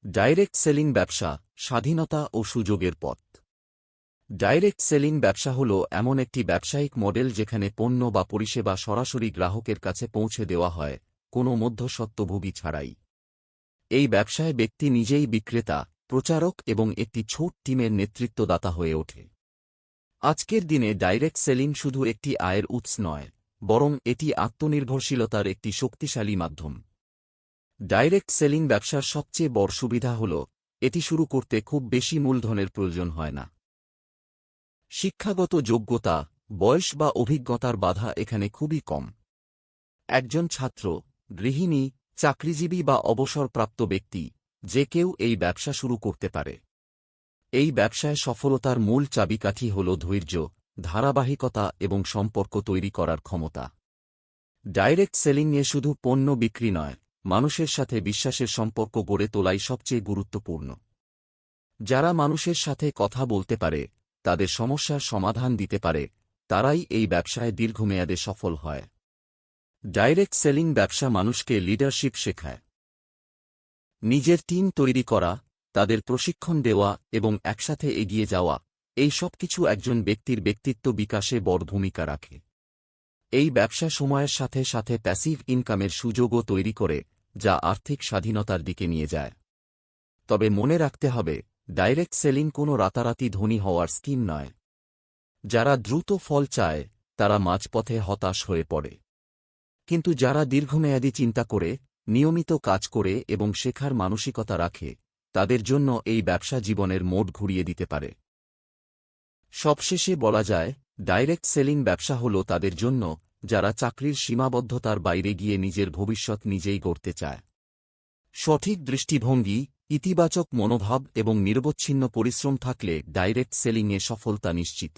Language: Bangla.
ডাইরেক্ট সেলিং ব্যবসা, স্বাধীনতা ও সুযোগের পথ। ডাইরেক্ট সেলিং ব্যবসা হল এমন একটি ব্যবসায়িক মডেল যেখানে পণ্য বা পরিষেবা সরাসরি গ্রাহকের কাছে পৌঁছে দেওয়া হয়, কোনো মধ্যস্বত্বভোগী ছাড়াই। এই ব্যবসায় ব্যক্তি নিজেই বিক্রেতা, প্রচারক এবং একটি ছোট টিমের নেতৃত্বদাতা হয়ে ওঠে। আজকের দিনে ডাইরেক্ট সেলিং শুধু একটি আয়ের উৎস নয়, বরং এটি আত্মনির্ভরশীলতার একটি শক্তিশালী মাধ্যম। ডাইরেক্ট সেলিং ব্যবসার সবচেয়ে বড় সুবিধা হল এটি শুরু করতে খুব বেশি মূলধনের প্রয়োজন হয় না। শিক্ষাগত যোগ্যতা, বয়স বা অভিজ্ঞতার বাধা এখানে খুবই কম। একজন ছাত্র, গৃহিণী, চাকরিজীবী বা অবসরপ্রাপ্ত ব্যক্তি, যে কেউ এই ব্যবসা শুরু করতে পারে। এই ব্যবসায় সফলতার মূল চাবিকাঠি হল ধৈর্য, ধারাবাহিকতা এবং সম্পর্ক তৈরি করার ক্ষমতা। ডাইরেক্ট সেলিংয়ে শুধু পণ্য বিক্রি নয়, মানুষের সাথে বিশ্বাসের সম্পর্ক গড়ে তোলাই সবচেয়ে গুরুত্বপূর্ণ। যারা মানুষের সাথে কথা বলতে পারে, তাদের সমস্যার সমাধান দিতে পারে, তারাই এই ব্যবসায় দীর্ঘমেয়াদে সফল হয়। ডাইরেক্ট সেলিং ব্যবসা মানুষকে লিডারশিপ শেখায়। নিজের টিম তৈরি করা, তাদের প্রশিক্ষণ দেওয়া এবং একসাথে এগিয়ে যাওয়া, এই সব কিছু একজন ব্যক্তির ব্যক্তিত্ব বিকাশে বড় ভূমিকা রাখে। এই ব্যবসা সময়ের সাথে সাথে প্যাসিভ ইনকামের সুযোগও তৈরি করে, যা আর্থিক স্বাধীনতার দিকে নিয়ে যায়। তবে মনে রাখতে হবে, ডাইরেক্ট সেলিং কোনো রাতারাতি ধনী হওয়ার স্কিম নয়। যারা দ্রুত ফল চায়, তারা মাঝপথে হতাশ হয়ে পড়ে। কিন্তু যারা দীর্ঘমেয়াদী চিন্তা করে, নিয়মিত কাজ করে এবং শেখার মানসিকতা রাখে, তাদের জন্য এই ব্যবসা জীবনের মোড় ঘুরিয়ে দিতে পারে। সবশেষে বলা যায়, ডাইরেক্ট সেলিং ব্যবসা হল তাদের জন্য, যারা চাকরির সীমাবদ্ধতার বাইরে গিয়ে নিজের ভবিষ্যৎ নিজেই গড়তে চায়। সঠিক দৃষ্টিভঙ্গি, ইতিবাচক মনোভাব এবং নিরবচ্ছিন্ন পরিশ্রম থাকলে ডাইরেক্ট সেলিংয়ে সফলতা নিশ্চিত।